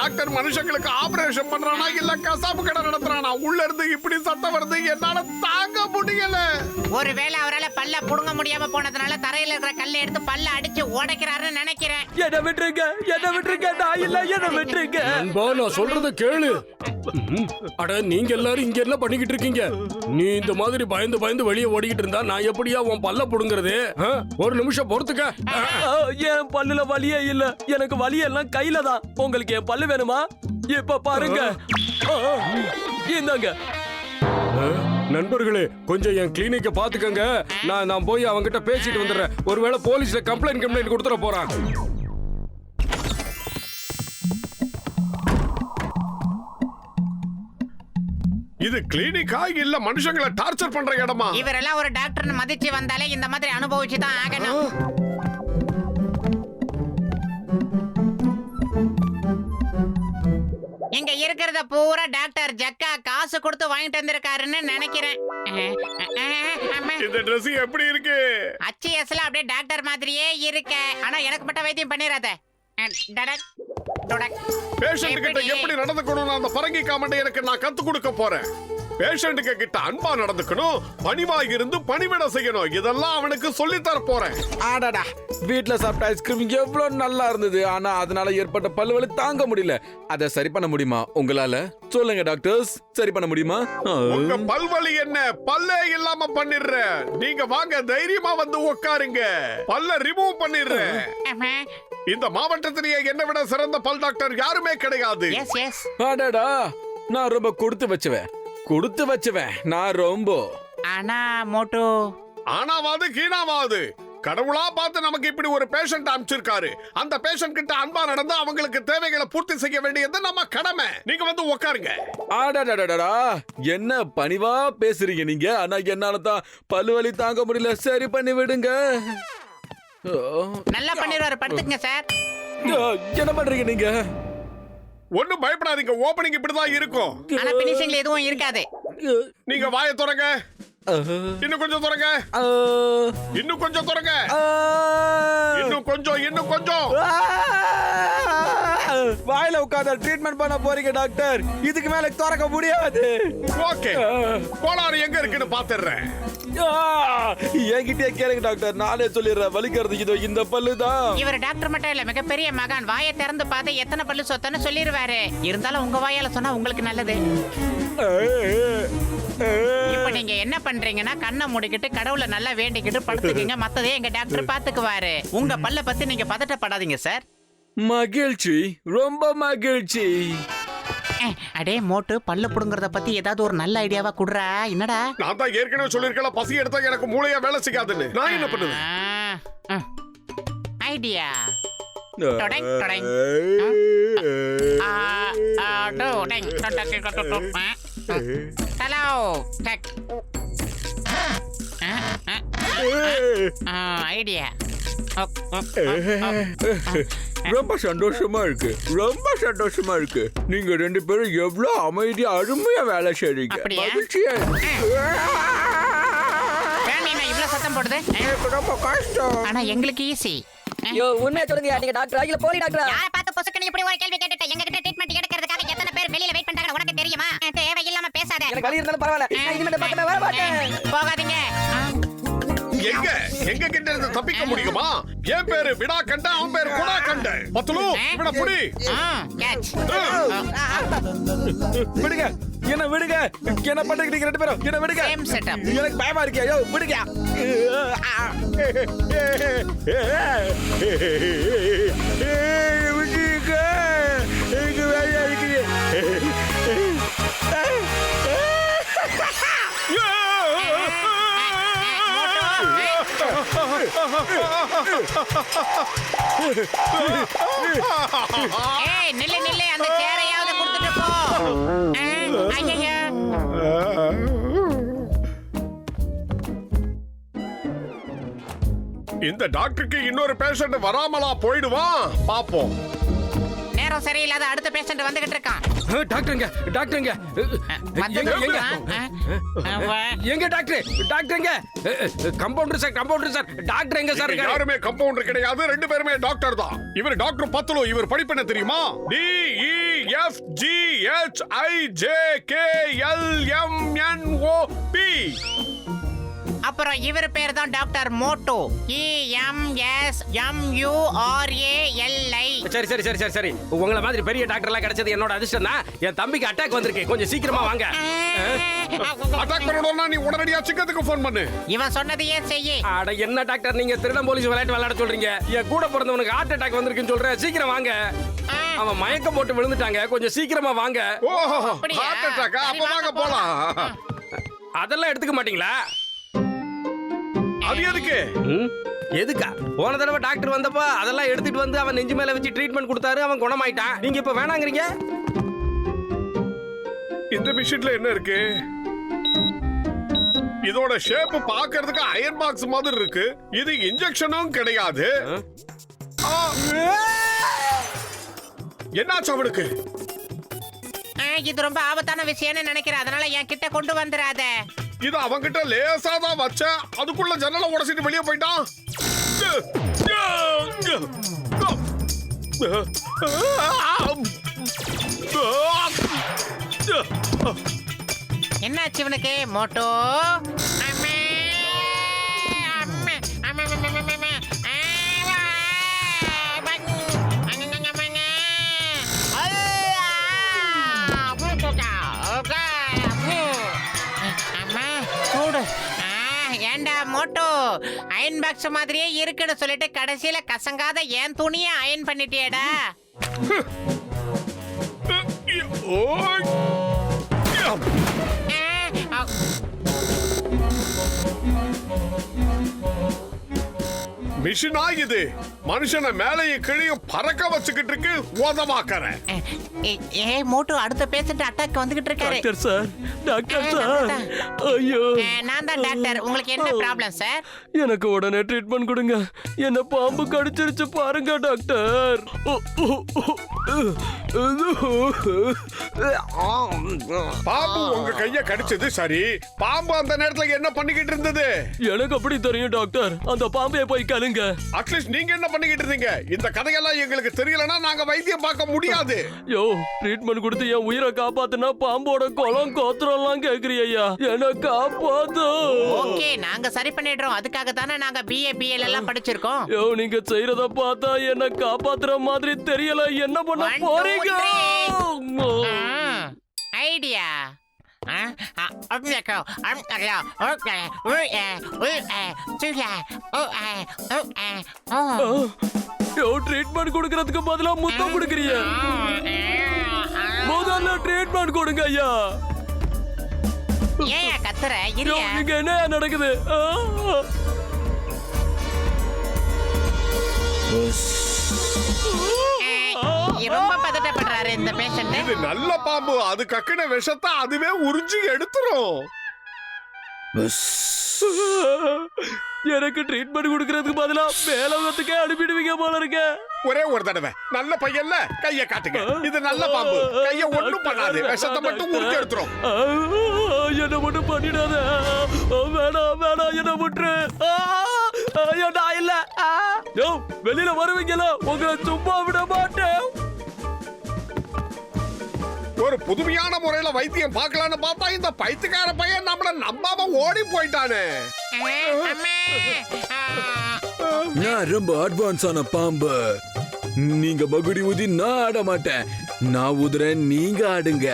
Doctor மனுஷங்களுக்கு operation பண்றானா இல்ல கசாப்பு கடை நடத்துறானா? உள்ள இருந்து இப்படி சத்தம் வருது, என்னால தாங்க முடியல. ஒருவேளை அவரால பல்ல புடுங்க முடியாம போனதுனால தரையில இருக்கிற கல்லை எடுத்து பல்ல அடிச்சு உடைக்கிறாருன்னு நினைக்கிறேன். என்ன விட்டுருங்க, நான் இல்ல, என்ன விட்டுருங்க. நண்பா, நான் சொல்றத கேளு. அட, நீங்க எல்லாரும் இங்க என்ன பண்ணிக்கிட்டு இருக்கீங்க? நீ இந்த மாதிரி பயந்து பயந்து வெளியே ஓடிக்கிட்டு இருந்தா நான் எப்படியா உன் பல்ல புடுங்கிறது? ஒரு நிமிஷம் பொறுத்துக்க. என் பல்லுல வலியே இல்ல, எனக்கு வலி எல்லாம் கையில தான். உங்களுக்கு என் பல்லு வேணுமா? இப்ப பாருங்க, இந்தாங்க. நண்பர்களே, கொஞ்சம் என் கிளினிக்க பாத்துக்கங்க. நான் போய் அவங்கிட்ட பேசிட்டு வந்துடுறேன். ஒருவேளை போலீஸ்ல கம்ப்ளைண்ட் கொடுத்துட போறான். இது கிளினிக்கா இல்ல மனுஷங்களை டார்ச்சர் பண்ற இடமா? இவரெல்லாம் ஒரு டாக்டர்னு மதிச்சு வந்தாலே இந்த மாதிரி அனுபவிச்சு தான் ஆகணும். இங்க இருக்கிறத பூரா டாக்டர் ஜக்கா காசு கொடுத்து வாங்கிட்டு வந்திருக்காருன்னு நினைக்கிறேன். இந்த Dress எப்படி இருக்கு? அச்சிஎஸ்ல அப்படியே டாக்டர் மாதிரியே இருக்க. ஆனா எனக்கு மட்டும் வைத்தியம் பண்ணிராத. பேஷண்ட் கிட்ட எப்படி நடந்துக்கணும் அந்த பரங்கி காமெண்ட எனக்கு நான் கத்து கொடுக்க போறேன். பேஷண்ட் கிட்ட அன்பா நடந்துக்கணும், பணிவா இருந்து பணிவிட செய்யணும். இதெல்லாம் அவனுக்கு சொல்லி தர போறேன். ஆடாடா, வீட்ல சாப்பிட்ட ஐஸ்கிரீம் எவ்வளவு நல்லா இருந்தது. ஆனா அதனால ஏற்பட்ட பல்வலி தாங்க முடியல. அதை சரி பண்ண முடியுமா உங்களால? சொல்லுங்க டாக்டர்ஸ், சரி பண்ண முடியுமா? உங்க பல்வலி என்ன பல்லே இல்லாம பண்ணிடுறேன். நீங்க வாங்க, தைரியமா வந்து உட்காருங்க. பல்ல ரிமூவ் பண்ணிடுறேன். இந்த மாவட்டத்திலேயே என்ன விட சிறந்த பல் டாக்டர் யாருமே கிடையாது. ஆடாடா, நான் ரொம்ப கொடுத்து வச்சுவேன். நான் ரொம்ப. ஆனா மோட்டோ, ஆனாவாது கீனாவாது கடவுளா பார்த்து நமக்கு இப்படி ஒரு பேஷண்ட் அனுப்பிச்சிருக்காரு. அந்த பேஷண்ட் கிட்ட அன்பா நடந்து அவங்களுக்கு தேவைகளை பூர்த்தி செய்ய வேண்டியது நம்ம கடமை. நீங்க வந்து உட்காருங்க. ஆடாடாடாடா, என்ன பணிவா பேசுறீங்க நீங்க. ஆனா என்னால தான் பல்வலி தாங்க முடியல. சரி பண்ணி விடுங்க. நல்லா பண்ணிடுவாரு, படுத்துக்கங்க சார். என்ன பண்றீங்க நீங்க? ஒண்ணும் பயப்படாதீங்க, ஓபனிங் இப்படிதான் இருக்கும். ஆனா பினிஷிங்ல எதுவும் இருக்காது. நீங்க வாயை திறங்க. இன்னும் கொஞ்சம் திறங்க. இன்னும் கொஞ்சம் திறங்க. இன்னும் கொஞ்சம். வாயில உட்கார்ந்து ட்ரீட்மெண்ட் பண்ண போறீங்க டாக்டர். இதுக்கு மேல திறக்க முடியாது. ஓகே, கோளாறு எங்க இருக்குன்னு பாத்துறேன். என்கிட்டயே கேளுங்க டாக்டர், நானே சொல்லிடுறேன். வலிக்கிறது இதோ இந்த பல்லு தான். இவர் டாக்டர் மட்டும் இல்ல, மிகப்பெரிய மகான். வாயை திறந்து பார்த்து எத்தனை பல்லு சொத்தன்னு சொல்லிடுவாரு. இருந்தாலும் உங்க வாயால சொன்னா உங்களுக்கு நல்லது. இப்ப நீங்க என்ன பண்றீங்கன்னா, கண்ணை மூடிக்கிட்டு கடவுளை நல்லா வேண்டிக்கிட்டு படுத்துக்கீங்க. மத்ததே எங்க டாக்டர் பாத்துக்குவாரு. உங்க பல்ல பத்தி நீங்க பதட்டப்படாதீங்க சார். மகிழ்ச்சி, ரொம்ப மகிழ்ச்சி. அடே மோட்டு, பல்ல புடுங்கறத பத்தி ஏதாவது ஒரு நல்ல ஐடியாவா குடுறா. என்னடா? நான் தான் ஏற்கனவே சொல்லிருக்கல, பசி எடுத்தா எனக்கு மூளையா வேலை செய்யாதுன்னு. நான் என்ன பண்ணுவேன்? ஐடியா. Hello tech. ஐடியா. ரொம்ப சந்தோஷமா இருக்கு. நீங்க ரெண்டு பேரும் எவ்வளவு அமைதியா அருமையா வேலை செய்றீங்க. மகிழ்ச்சியா இவ்வளவு சத்தம் போடுது. ரொம்ப கஷ்டம். ஆனா எங்களுக்கு ஈஸி. உண்மையா சொல்லுங்க, நீங்க டாக்டரா இல்ல போலி டாக்டரா? யார பார்த்து பொசுக்கு நீ இப்படி ஒரு கேள்வி கேட்டுட்ட? எங்க கிட்ட ட்ரீட்மென்ட் எடுக்கிறதுக்காக எத்தனை பேர் வெளியில வெயிட் பண்றாங்க உனக்கு தெரியுமா? தேவையில்லாம பேசாத. எனக்கு வலி இருந்தாலும் பரவாயில்லை, நான் இனிமே பக்கமே வர மாட்டேன். போகாதீங்க. எங்க கிட்ட இருந்து தப்பிக்க முடியுமா? என் பேரு விடா கண்ட, அவன் பேரு குடா கண்ட. பத்துலு விட புடி. கேட்ச். விடுங்க, என்ன விடுங்க. என்ன பண்றீங்க நீங்க ரெண்டு பேரும்? என்ன விடுங்க. Same setup. எனக்கு பயமா இருக்கு. ஐயோ விடுங்க. விடுங்க. எனக்கு வேலையா இருக்கு. ஏய் நில்லு, அந்த சேரையாவது கொடுத்துட்டு போ. ஐயா, இந்த டாக்டருக்கு இன்னொரு பேஷண்ட் வராமலா போயிடுவான். பாப்போம். நேரம் சரியில்லாத அடுத்த பேஷண்ட் வந்துகிட்டு இருக்கான். டாக்டருங்க டாக்டருங்க எங்க டாக்டர் டாக்டருங்க கம்பவுண்டர் சார் டாக்டர் எங்க சார் இருக்காரு? யாருமே கம்பவுண்டர் கிடையாது, ரெண்டு பேருமே டாக்டர் தான். இவர் டாக்டர் பத்துலு. இவர் படிப்பு என்ன தெரியுமா? DEFGHIJKLMNOP. அப்புறம் இவர் பேர் தான் டாக்டர் மோட்டோ. EMSMURALI. சரி உங்களை மாதிரி பெரிய டாக்டர் எல்லாம் கிடைச்சது என்னோட அதிர்ஷ்டம் தான். என் தம்பிக்கு அட்டாக் வந்திருக்கு, கொஞ்சம் சீக்கிரமா வாங்க. அட்டாக் பண்ணணும்னா நீ உடனடியா சிக்கத்துக்கு ஃபோன் பண்ணு. இவன் சொன்னதையே செய்யி. அட என்ன டாக்டர் நீங்க திருடன் போலீஸ் விளையாட சொல்றீங்க? என் கூட பிறந்தவனுக்கு ஹார்ட் அட்டாக் வந்திருக்குன்னு சொல்றேன். சீக்கிரம் வாங்க. அவன் மயக்கம் போட்டு விழுந்துட்டாங்க, கொஞ்சம் சீக்கிரமா வாங்க. ஓஹோ, அப்படியா? Heart attack. அப்ப சரி, வாங்க வாங்க போலாம். அதெல்லாம் எடுத்துக்க மாட்டீங்களா? அது எதுக்கு? எதுக்கா? போன தடவை டாக்டர் வந்தப்ப அதெல்லாம் எடுத்துட்டு வந்து அவன் நெஞ்சு மேல வச்சு ட்ரீட்மெண்ட் கொடுத்தாரு, அவன் குணமாயிட்டான். நீங்க இப்ப வேணாங்கறீங்க? இந்த மிஷின்ல என்ன இருக்கு? இதோட ஷேப் பார்க்கிறதுக்கு அயர்ன் பாக்ஸ் மாதிரி இருக்கு. இது இன்ஜெக்ஷனும் கிடையாது. என்னாச்சு அவனுக்கு? இது ரொம்ப ஆபத்தான விஷயம்னு நினைக்கிறேன், அதனால என் கிட்ட கொண்டு வந்துடாத. இது அவங்கிட்ட லேசா தான் வச்ச, அதுக்குள்ள ஜன்னலை உடைச்சிட்டு வெளியே போயிட்டான். என்னாச்சு இவனுக்கு? மோட்டோ அம்மே, அம்மே, அம்மே, அம்மே, அம்மே, அம்மே. அம்மா, சூடு. ஏண்டா மோட்டோ, அயன் பாக்ஸ் மாதிரியே இருக்குன்னு சொல்லிட்டு கடைசியில கசங்காத ஏன் துணியை அயன் பண்ணிட்டியேடா. மிஷினா இது? மனுஷனை மேலையும் கீழையும் பறக்க வச்சுக்கிட்டு இருக்கு. உதவாக்கறேன். மோட்டோ, அடுத்த பேஷண்ட் அட்டாக் வந்துகிட்டு இருக்காரு. டாக்டர் சார் ஐயோ, நான் தான் டாக்டர். உங்களுக்கு என்ன ப்ராப்ளம் சார்? எனக்கு உடனே ட்ரீட்மெண்ட் கொடுங்க. என்ன பாம்பு கடிச்சிருச்சு பாருங்க டாக்டர். பாம்பு உங்க கைய கடிச்சது சரி, பாம்பு அந்த நேரத்துல என்ன பண்ணிக்கிட்டு இருந்தது? எனக்கு அப்படி தெரியும் டாக்டர், அந்த பாம்பே போய் கலுங்க. அட்லீஸ்ட் நீங்க என்ன பண்ணிக்கிட்டு இருந்தீங்க? இந்த கதையெல்லாம் எங்களுக்கு தெரியலனா நாங்க வைத்தியம் பார்க்க முடியாது. யோ, ட்ரீட்மெண்ட் கொடுத்து என் உயிரை காப்பாத்துனா பாம்போட குளம் கோத்திரம்லாம் கேக்குறியா? என்ன காப்பாத்து. ஓகே, நாங்க சரி பண்ணிடுறோம். அதுக்காக தானே நாங்க BA BL எல்லாம் படிச்சிருக்கோம். யோ, நீங்க செய்யறத பார்த்தா என்ன காப்பாத்துற மாதிரி தெரியல. என்ன பண்ண 1, 2, போறீங்க? 3. ஐடியா. யோ, ட்ரீட்மெண்ட் கொடுக்கறதுக்கு பதிலா முத்தம் கொடுக்கறிய. முதல்ல ட்ரீட்மெண்ட் கொடுங்க ஐயா. ஏன் கத்துற? யோ, இல்லையா? இங்க என்ன நடக்குது? ரொம்ப பதட்டப்படுறாரு இந்த பேஷண்ட். இது நல்ல பாம்பு. அது கக்கின விஷத்தை அதுவே உறிஞ்சி எடுத்துரும். எனக்கு ட்ரீட்மெண்ட் கொடுக்கறதுக்கு பதிலா மேலோகத்துக்கே அனுப்பிடுவீங்க போல இருக்க. ஒரே ஒரு தடவை நல்ல பையன்ல கைய காட்டுங்க. இது நல்ல பாம்பு, கைய ஒண்ணும் பண்ணாது, விஷத்தை மட்டும் உறிஞ்சி எடுத்துரும். என்ன மட்டும் பண்ணிடாத. வேணாம் என்ன விட்டுரு. நான் இல்ல. யோ, வெளியில வருவீங்களா? உங்களை சும்மா விட மாட்டேன். ஒரு புதுமையான முறையில வைத்தியம் பார்க்கலான்னு பார்த்தா இந்த பைத்தியக்கார பையன் நம்மள நம்பாம ஓடி போயிட்டானே. நான் ரொம்ப அட்வான்ஸான பாம்பு. நீங்க பகுடி ஊதி நான் ஆட மாட்டேன். நான் ஊதுறேன், நீங்க ஆடுங்க.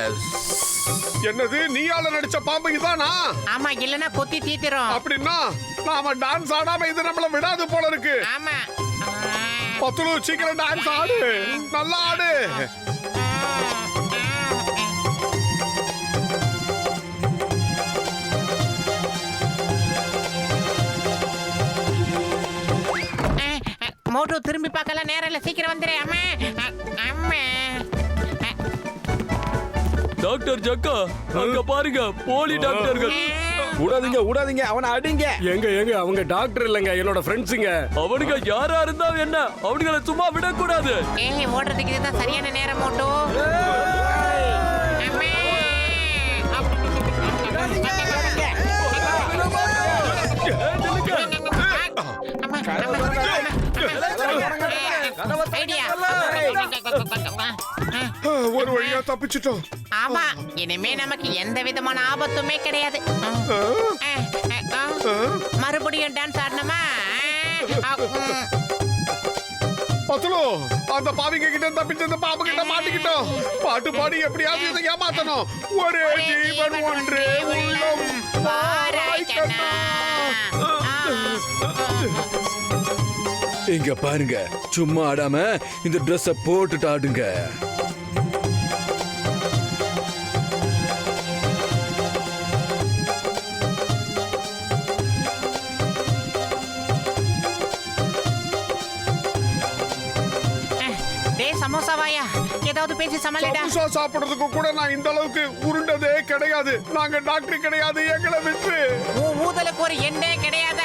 என்னது, நீயால நடிச்ச பாம்பு இதானா? ஆமா, இல்லனா கொத்தி தீத்திரும். அப்படின்னா நாம டான்ஸ் ஆடாம இது நம்மள விடாது போல இருக்கு. ஆமா. பத்துலு, சீக்கிரம் டான்ஸ் ஆடு, நல்லா ஆடு. மோட்டோ, திரும்பி பார்க்கலாம் நேரம் இல்ல, சீக்கிரம் வந்துரு. அம்மா, அம்மா. டாக்டர் ஜக்கா, அங்க பாருங்க, போலி டாக்டர்கள். விடாதீங்க விடாதீங்க அவனை அடிங்க. எங்க அவங்க டாக்டர் இல்லங்க, என்னோட ஃப்ரெண்ட்ஸுங்க. அவனுங்க யாரா இருந்தா என்ன, அவனுங்களை சும்மா விடக்கூடாது. ஏய் ஓடுறதுக்கு இதுதான் சரியான நேரம் மோட்டோ. அம்மே. ஐடியா. ஒரு வழியா தப்பிச்சிட்டோம். ஆமா, இனிமே நமக்கு எந்த விதமான ஆபத்துமே கிடையாது. மறுபடியும் டான்ஸ் ஆடணுமா? பத்துலோ, அந்த பாவிங்க கிட்ட தப்பிச்சு அந்த பாம்பு கிட்ட மாட்டிக்கிட்டோம். பாட்டு பாடி எப்படியாவது இதை ஏமாத்தணும். ஒரே ஜீவன் ஒன்றே உள்ளம் வாராய் கண்ணா. இங்க பாருங்க, சும்மா ஆடாம இந்த Dress-அ போட்டுட்டு ஆடுங்க. டேய் சமோசாவாயா, ஏதாவது பேசி சமாளிடா. சமோசா சாப்பிடுறதுக்கு கூட நான் இந்த அளவுக்கு உருண்டதே கிடையாது. நாங்க டாக்டர் கிடையாது, எங்களை விட்டு. ஊதலுக்கு ஒரு எண்டே கிடையாது.